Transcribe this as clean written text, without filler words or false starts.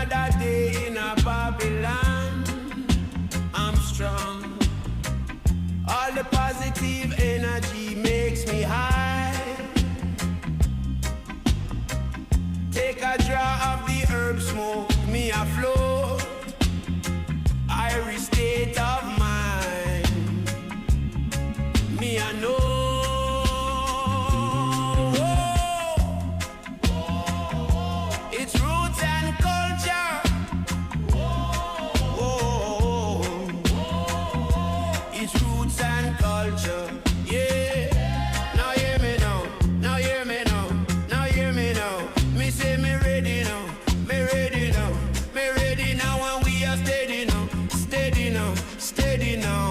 Another day in a Babylon. I'm strong. All the positive energy makes me high. Take a draw of the herb smoke, me afloat. Irish state of mind, me I know. It's roots and culture. It's roots and culture. Yeah. Now hear me now. Now hear me now. Now hear me now. Me say me ready now. Me ready now. Me ready now, and we are steady now. Steady now. Steady now.